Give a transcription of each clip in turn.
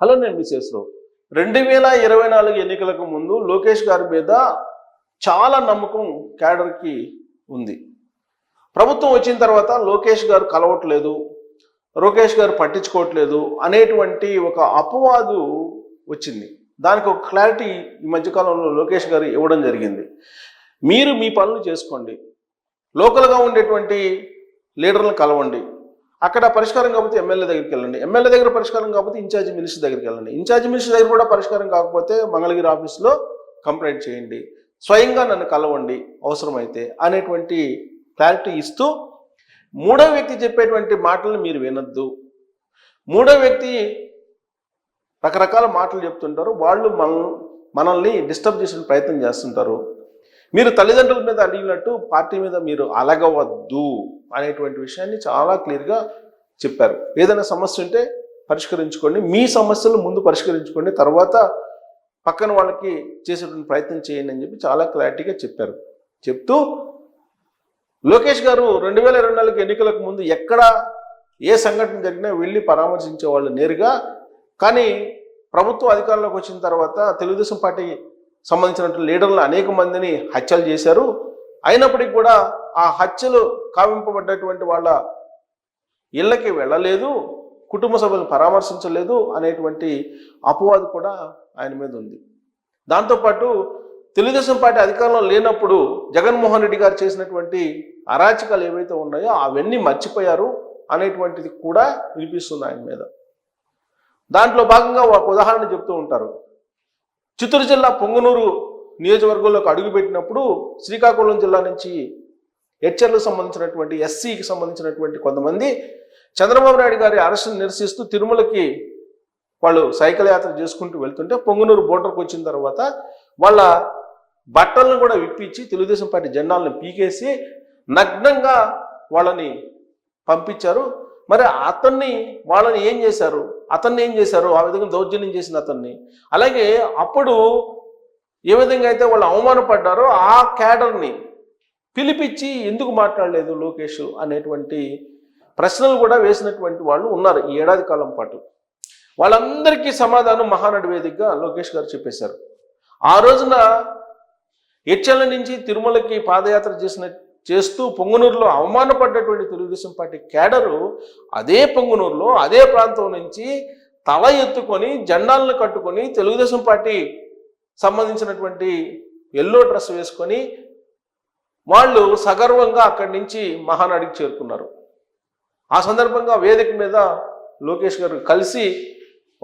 Hello, నేను విశేషరావు. 2024 ఎన్నికలకు ముందు లోకేష్ గారి మీద చాలా నమ్మకం క్యాడర్కి ఉంది. ప్రభుత్వం వచ్చిన తర్వాత లోకేష్ గారు కలవట్లేదు, లోకేష్ గారు పట్టించుకోవట్లేదు అనేటువంటి ఒక అపవాదు వచ్చింది. దానికి ఒక క్లారిటీ ఈ మధ్యకాలంలో లోకేష్ గారు ఇవ్వడం జరిగింది. మీరు మీ పనులు చేసుకోండి, లోకల్గా ఉండేటువంటి లీడర్లను కలవండి, అక్కడ పరిష్కారం కాకపోతే ఎమ్మెల్యే దగ్గరికి వెళ్ళండి, ఎమ్మెల్యే దగ్గర పరిష్కారం కాకపోతే ఇన్ఛార్జ్ మినిస్టర్ దగ్గరికి వెళ్ళండి, ఇన్ఛార్జ్ మినిస్టర్ దగ్గర కూడా పరిష్కారం కాకపోతే మంగళగిరి ఆఫీస్లో కంప్లైంట్ చేయండి, స్వయంగా నన్ను కలవండి అవసరమైతే అనేటువంటి క్లారిటీ ఇస్తూ, మూడో వ్యక్తి చెప్పేటువంటి మాటలను మీరు వినొద్దు. మూడో వ్యక్తి రకరకాల మాటలు చెప్తుంటారు, వాళ్ళు మనల్ని డిస్టర్బ్ చేసే ప్రయత్నం చేస్తుంటారు. మీరు తల్లిదండ్రుల మీద అడిగినట్టు పార్టీ మీద మీరు అలగవద్దు అనేటువంటి విషయాన్ని చాలా క్లియర్గా చెప్పారు. ఏదైనా సమస్య ఉంటే పరిష్కరించుకోండి, మీ సమస్యలు ముందు పరిష్కరించుకోండి, తర్వాత పక్కన వాళ్ళకి చేసేటువంటి ప్రయత్నం చేయండి అని చెప్పి చాలా క్లారిటీగా చెప్పారు. చెప్తూ లోకేష్ గారు 2024 ఎన్నికలకు ముందు ఎక్కడ ఏ సంఘటన జరిగినా వెళ్ళి పరామర్శించే వాళ్ళు నేరుగా. కానీ ప్రభుత్వం అధికారంలోకి వచ్చిన తర్వాత తెలుగుదేశం పార్టీ సంబంధించినటువంటి లీడర్లు అనేక మందిని హత్యలు చేశారు. అయినప్పటికీ కూడా ఆ హత్యలు కావింపబడ్డటువంటి వాళ్ళ ఇళ్ళకి వెళ్ళలేదు, కుటుంబ సభ్యులను పరామర్శించలేదు అనేటువంటి అపవాదు కూడా ఆయన మీద ఉంది. దాంతోపాటు తెలుగుదేశం పార్టీ అధికారంలో లేనప్పుడు జగన్మోహన్ రెడ్డి గారు చేసినటువంటి అరాచకాలు ఏవైతే ఉన్నాయో అవన్నీ మర్చిపోయారు అనేటువంటిది కూడా వినిపిస్తుంది ఆయన మీద. దాంట్లో భాగంగా ఒక ఉదాహరణ చెప్తూ ఉంటారు. చిత్తూరు జిల్లా పొంగనూరు నియోజకవర్గంలోకి అడుగుపెట్టినప్పుడు శ్రీకాకుళం జిల్లా నుంచి హెచ్ఆర్లకు సంబంధించినటువంటి ఎస్సీకి సంబంధించినటువంటి కొంతమంది చంద్రబాబు నాయుడు గారి అరెస్టును నిరసిస్తూ తిరుమలకి వాళ్ళు సైకిల్ యాత్ర చేసుకుంటూ వెళ్తుంటే పొంగనూరు బోర్డర్కి వచ్చిన తర్వాత వాళ్ళ బట్టలను కూడా విప్పించి తెలుగుదేశం పార్టీ జెండాలను పీకేసి నగ్నంగా వాళ్ళని పంపించారు. మరి వాళ్ళని ఏం చేశారు, అతన్ని ఏం చేశారు, ఆ విధంగా దౌర్జన్యం చేసిన అతన్ని. అలాగే అప్పుడు ఏ విధంగా అయితే వాళ్ళు అవమానపడ్డారో ఆ క్యాడర్ని పిలిపించి ఎందుకు మాట్లాడలేదు లోకేష్ అనేటువంటి ప్రశ్నలు కూడా వేసినటువంటి వాళ్ళు ఉన్నారు ఈ ఏడాది కాలం పాటు. వాళ్ళందరికీ సమాధానం మహానాడు వేదికగా లోకేష్ గారు చెప్పేశారు. ఆ రోజున హెచ్ఎల్ నుంచి తిరుమలకి పాదయాత్ర చేస్తూ పొంగనూరులో అవమానపడ్డటువంటి తెలుగుదేశం పార్టీ క్యాడరు అదే పొంగనూరులో అదే ప్రాంతం నుంచి తల ఎత్తుకొని జెండాలను కట్టుకొని తెలుగుదేశం పార్టీ సంబంధించినటువంటి ఎల్లో డ్రెస్ వేసుకొని వాళ్ళు సగర్వంగా అక్కడి నుంచి మహానాడికి చేరుకున్నారు. ఆ సందర్భంగా వేదిక మీద లోకేష్ గారు కలిసి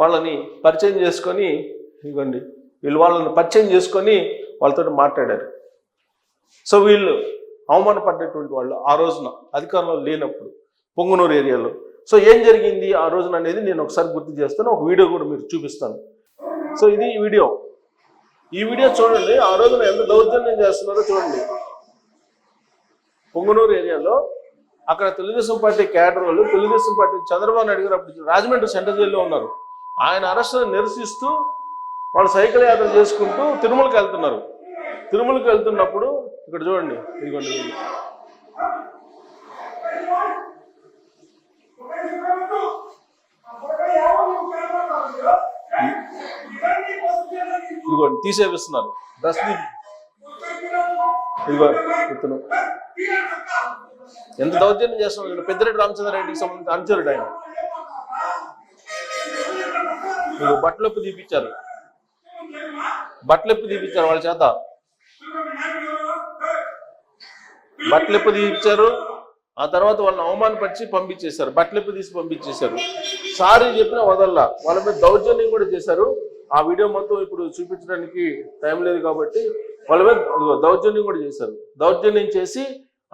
వాళ్ళని పరిచయం చేసుకొని, ఇవ్వండి వాళ్ళని పరిచయం చేసుకొని వాళ్ళతో మాట్లాడారు. సో వీళ్ళు అవమానపడ్డటువంటి వాళ్ళు ఆ రోజున అధికారంలో లేనప్పుడు పొంగనూరు ఏరియాలో. సో ఏం జరిగింది ఆ రోజున అనేది నేను ఒకసారి గుర్తు చేస్తాను, ఒక వీడియో కూడా మీరు చూపిస్తాను. సో ఇది ఈ వీడియో చూడండి. ఆ రోజున ఎంత దౌర్జన్యం చేస్తున్నారో చూడండి. పొంగనూరు ఏరియాలో అక్కడ తెలుగుదేశం పార్టీ క్యాడర్ వాళ్ళు, తెలుగుదేశం పార్టీ చంద్రబాబు నాయుడు గారు అప్పుడు రాజమండ్రి సెంట్రల్ జైల్లో ఉన్నారు. ఆయన అరెస్టును నిరసిస్తూ వాళ్ళు సైకిల్ యాత్ర చేసుకుంటూ తిరుమలకి వెళ్తున్నారు. తిరుమలకి వెళ్తున్నప్పుడు ఇక్కడ చూడండి, ఇదిగోండి ఇదిగోండి తీసేపిస్తున్నారు డ్రెస్. ఇదిగో ఇతను ఎంత దౌర్జన్యం చేస్తున్నారు. పెద్దిరెడ్డి రామచంద్రారెడ్డికి సంబంధించిన అనుచరుడు ఆయన. బట్టలెప్పు తీపిచ్చారు వాళ్ళ చేత. బట్టలెప్పు తీపిచ్చారు. ఆ తర్వాత వాళ్ళని అవమానపరిచి పంపించేశారు, బట్టలెప్పు తీసి పంపించేశారు. సారీ చెప్పినా వదల్లా. వాళ్ళ మీద దౌర్జన్యం కూడా చేశారు. ఆ వీడియో మొత్తం ఇప్పుడు చూపించడానికి టైం లేదు కాబట్టి వాళ్ళ మీద దౌర్జన్యం కూడా చేశారు. దౌర్జన్యం చేసి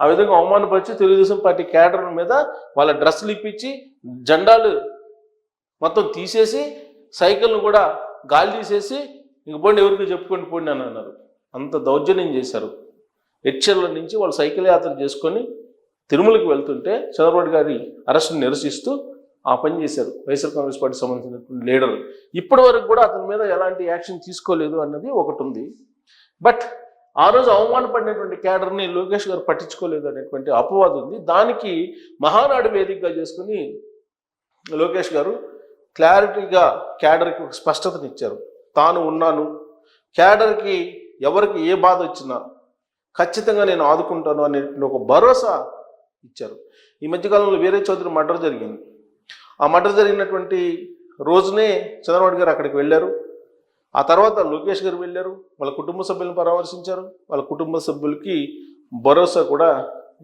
ఆ విధంగా అవమానపరిచి తెలుగుదేశం పార్టీ క్యాడర్ మీద వాళ్ళ డ్రెస్సులు ఇప్పించి జెండాలు మొత్తం తీసేసి సైకిల్ను కూడా గాలి తీసేసి ఇంక పోండి ఎవరికి చెప్పుకొని పోండి అని అన్నారు. అంత దౌర్జన్యం చేశారు. హెచ్ఎల్ నుంచి వాళ్ళు సైకిల్ యాత్ర చేసుకొని తిరుమలకి వెళ్తుంటే చంద్రబాబు గారి అరెస్టును నిరసిస్తూ ఆ పని చేశారు వైఎస్ఆర్ కాంగ్రెస్ పార్టీ సంబంధించినటువంటి లీడర్. ఇప్పటి వరకు కూడా అతని మీద ఎలాంటి యాక్షన్ తీసుకోలేదు అన్నది ఒకటి ఉంది. బట్ ఆ రోజు అవమానపడినటువంటి క్యాడర్ని లోకేష్ గారు పట్టించుకోలేదు అనేటువంటి అపవాదం ఉంది. దానికి మహానాడు వేదికగా చేసుకుని లోకేష్ గారు క్లారిటీగా క్యాడర్కి ఒక స్పష్టతనిచ్చారు. తాను ఉన్నాను, క్యాడర్కి ఎవరికి ఏ బాధ వచ్చినా ఖచ్చితంగా నేను ఆదుకుంటాను అనే ఒక భరోసా ఇచ్చారు. ఈ మధ్యకాలంలో వీరే చౌదరి మర్డర్ జరిగింది. ఆ మర్డర్ జరిగినటువంటి రోజునే చంద్రబాబు గారు అక్కడికి వెళ్ళారు. ఆ తర్వాత లోకేష్ గారు వెళ్ళారు, వాళ్ళ కుటుంబ సభ్యులను పరామర్శించారు, వాళ్ళ కుటుంబ సభ్యులకి భరోసా కూడా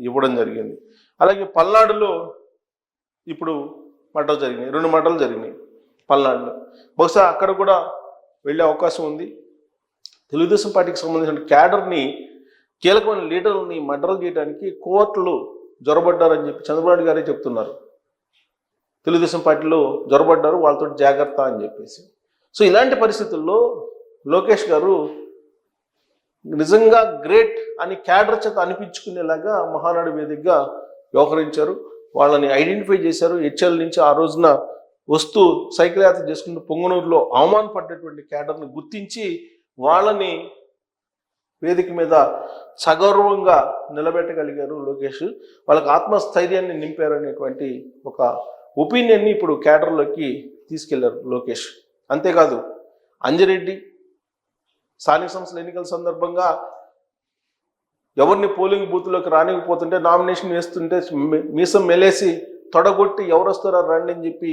ఇవ్వడం జరిగింది. అలాగే పల్నాడులో ఇప్పుడు మర్డర్ జరిగినాయి, 2 మర్డర్లు జరిగినాయి పల్నాడులో. బహుశా అక్కడ కూడా వెళ్ళే అవకాశం ఉంది. తెలుగుదేశం పార్టీకి సంబంధించిన క్యాడర్ని, కీలకమైన లీడర్లని మర్డర్ చేయడానికి కోర్టులు జొరబడ్డారని చెప్పి చంద్రబాబు గారే చెప్తున్నారు. తెలుగుదేశం పార్టీలో జొరబడ్డారు, వాళ్ళతో జాగ్రత్త అని చెప్పేసి. సో ఇలాంటి పరిస్థితుల్లో లోకేష్ గారు నిజంగా గ్రేట్ అని క్యాడర్ చేత అనిపించుకునేలాగా మహానాడు వేదికగా వ్యవహరించారు. వాళ్ళని ఐడెంటిఫై చేశారు. హెచ్ఎల్ నుంచి ఆ రోజున వస్తూ సైకిల్ యాత్ర చేసుకుంటూ పొంగనూరులో అవమానపడ్డటువంటి క్యాడర్ని గుర్తించి వాళ్ళని వేదిక మీద సగౌరవంగా నిలబెట్టగలిగారు లోకేష్. వాళ్ళకి ఆత్మస్థైర్యాన్ని నింపారు అనేటువంటి ఒక ఒపీనియన్ని ఇప్పుడు క్యాడర్లోకి తీసుకెళ్లారు లోకేష్. అంతేకాదు అంజిరెడ్డి స్థానిక సంస్థల ఎన్నికల సందర్భంగా ఎవరిని పోలింగ్ బూత్లోకి రానికపోతుంటే, నామినేషన్ వేస్తుంటే మీసం మెలేసి తొడగొట్టి ఎవరు వస్తారో రండి అని చెప్పి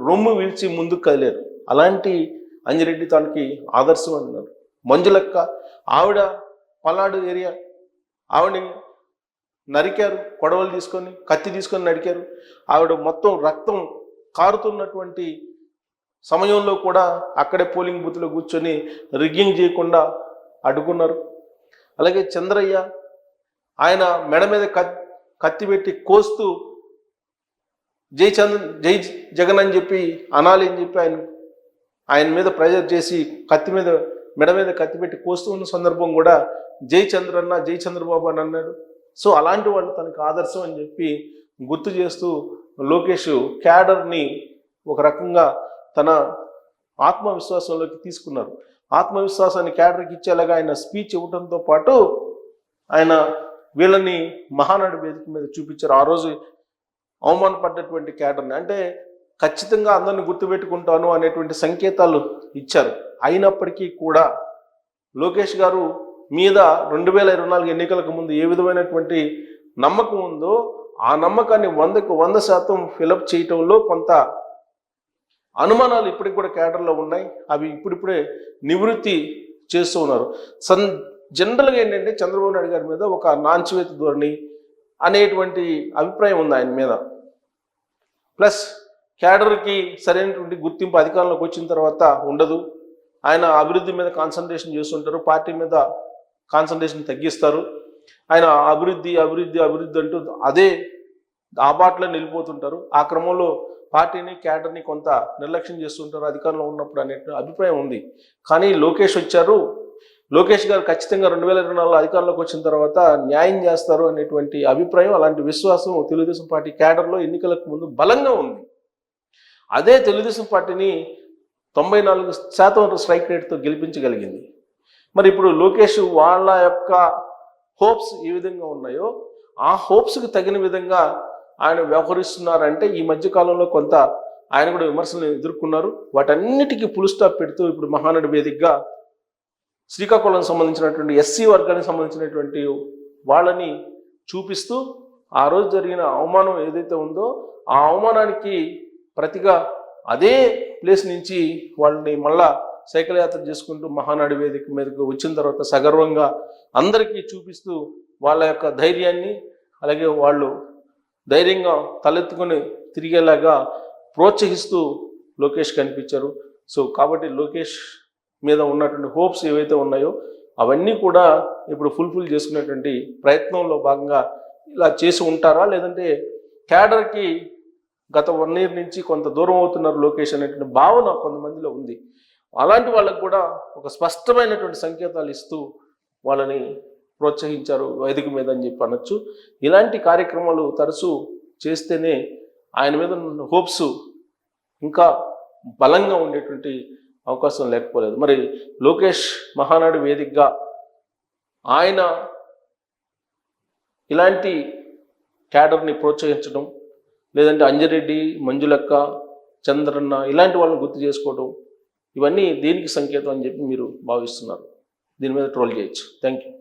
రొమ్ము వీల్చి ముందుకు కదిలేరు. అలాంటి అంజిరెడ్డి తనకి ఆదర్శం అన్నారు. మంజులక్క, ఆవిడ పల్నాడు ఏరియా, ఆవిడని నరికారు, కొడవలు తీసుకొని కత్తి తీసుకొని నరికారు. ఆవిడ మొత్తం రక్తం కారుతున్నటువంటి సమయంలో కూడా అక్కడే పోలింగ్ బూత్లో కూర్చొని రిగ్గింగ్ చేయకుండా అడ్డుకున్నారు. అలాగే చంద్రయ్య, ఆయన మెడ మీద కత్తి పెట్టి కోస్తూ జై జగన్ అని చెప్పి అనాలి అని చెప్పి ఆయన మీద ప్రెజర్ చేసి మెడ మీద కత్తి పెట్టి కోస్తూ ఉన్న సందర్భం కూడా జై చంద్రన్న, జై చంద్రబాబు అని అన్నాడు. సో అలాంటి వాళ్ళు తనకు ఆదర్శం అని చెప్పి గుర్తు చేస్తూ లోకేష్ క్యాడర్ని ఒక రకంగా తన ఆత్మవిశ్వాసంలోకి తీసుకున్నారు. ఆత్మవిశ్వాసాన్ని క్యాడర్కి ఇచ్చేలాగా ఆయన స్పీచ్ ఇవ్వడంతో పాటు ఆయన వీళ్ళని మహానాడు వేదిక మీద చూపించారు. ఆ రోజు అవమానపడ్డటువంటి క్యాడర్ని, అంటే ఖచ్చితంగా అందరిని గుర్తుపెట్టుకుంటాను అనేటువంటి సంకేతాలు ఇచ్చారు. అయినప్పటికీ కూడా లోకేష్ గారు మీద 2024 ఎన్నికలకు ముందు ఏ విధమైనటువంటి నమ్మకం ఉందో ఆ నమ్మకాన్ని 100కు 100% ఫిలప్ చేయటంలో కొంత అనుమానాలు ఇప్పటికి కూడా క్యాడర్లో ఉన్నాయి. అవి ఇప్పుడిప్పుడే నివృత్తి చేస్తూ ఉన్నారు. జనరల్గా ఏంటంటే చంద్రబాబు నాయుడు గారి మీద ఒక నాంచివేత ధోరణి అనేటువంటి అభిప్రాయం ఉంది ఆయన మీద. ప్లస్ క్యాడర్కి సరైనటువంటి గుర్తింపు అధికారంలోకి వచ్చిన తర్వాత ఉండదు. ఆయన అభివృద్ధి మీద కాన్సన్ట్రేషన్ చేస్తుంటారు, పార్టీ మీద కాన్సన్ట్రేషన్ తగ్గిస్తారు. ఆయన అభివృద్ధి అభివృద్ధి అభివృద్ధి అంటూ అదే ఆ బాటలో నిలిపోతుంటారు. ఆ క్రమంలో పార్టీని క్యాడర్ని కొంత నిర్లక్ష్యం చేస్తుంటారు అధికారంలో ఉన్నప్పుడు అనే అభిప్రాయం ఉంది. కానీ లోకేష్ వచ్చారు, లోకేష్ గారు ఖచ్చితంగా 2024 అధికారంలోకి వచ్చిన తర్వాత న్యాయం చేస్తారు అనేటువంటి అభిప్రాయం, అలాంటి విశ్వాసం తెలుగుదేశం పార్టీ క్యాడర్లో ఎన్నికలకు ముందు బలంగా ఉంది. అదే తెలుగుదేశం పార్టీని 94% స్ట్రైక్ రేట్తో గెలిపించగలిగింది. మరి ఇప్పుడు లోకేష్ వాళ్ళ యొక్క హోప్స్ ఏ విధంగా ఉన్నాయో ఆ హోప్స్కి తగిన విధంగా ఆయన వ్యవహరిస్తున్నారంటే ఈ మధ్యకాలంలో కొంత ఆయన కూడా విమర్శలను ఎదుర్కొన్నారు. వాటన్నిటికీ ఫుల్ స్టాప్ పెడుతూ ఇప్పుడు మహానాడు వేదికగా శ్రీకాకుళం సంబంధించినటువంటి ఎస్సీ వర్గానికి సంబంధించినటువంటి వాళ్ళని చూపిస్తూ ఆ రోజు జరిగిన అవమానం ఏదైతే ఉందో ఆ అవమానానికి ప్రతిగా అదే ప్లేస్ నుంచి వాళ్ళని మళ్ళా సైకిల్ యాత్ర చేసుకుంటూ మహానాడు వేదిక మీదకు వచ్చిన తర్వాత సగర్వంగా అందరికీ చూపిస్తూ వాళ్ళ యొక్క ధైర్యాన్ని, అలాగే వాళ్ళు ధైర్యంగా తలెత్తుకొని తిరిగేలాగా ప్రోత్సహిస్తూ లోకేష్ కనిపించారు. సో కాబట్టి లోకేష్ మీద ఉన్నటువంటి హోప్స్ ఏవైతే ఉన్నాయో అవన్నీ కూడా ఇప్పుడు ఫుల్ఫిల్ చేసుకునేటువంటి ప్రయత్నంలో భాగంగా ఇలా చేసి ఉంటారా, లేదంటే క్యాడర్కి గత 1 year నుంచి కొంత దూరం అవుతున్నారు లోకేష్ అనేటువంటి భావన కొంతమందిలో ఉంది. అలాంటి వాళ్ళకు కూడా ఒక స్పష్టమైనటువంటి సంకేతాలు ఇస్తూ వాళ్ళని ప్రోత్సహించారు వేదిక మీద అని చెప్పి అనొచ్చు. ఇలాంటి కార్యక్రమాలు తరచూ చేస్తేనే ఆయన మీద ఉన్న హోప్స్ ఇంకా బలంగా ఉండేటువంటి అవకాశం లేకపోలేదు. మరి లోకేష్ మహానాడు వేదికగా ఆయన ఇలాంటి క్యాడర్ని ప్రోత్సహించడం, లేదంటే అంజిరెడ్డి, మంజులక్క, చంద్రన్న ఇలాంటి వాళ్ళని గుర్తు చేసుకోవడం ఇవన్నీ దేనికి సంకేతం అని చెప్పి మీరు భావిస్తున్నారు? దీని మీద ట్రోల్ చేయొచ్చు. Thank you.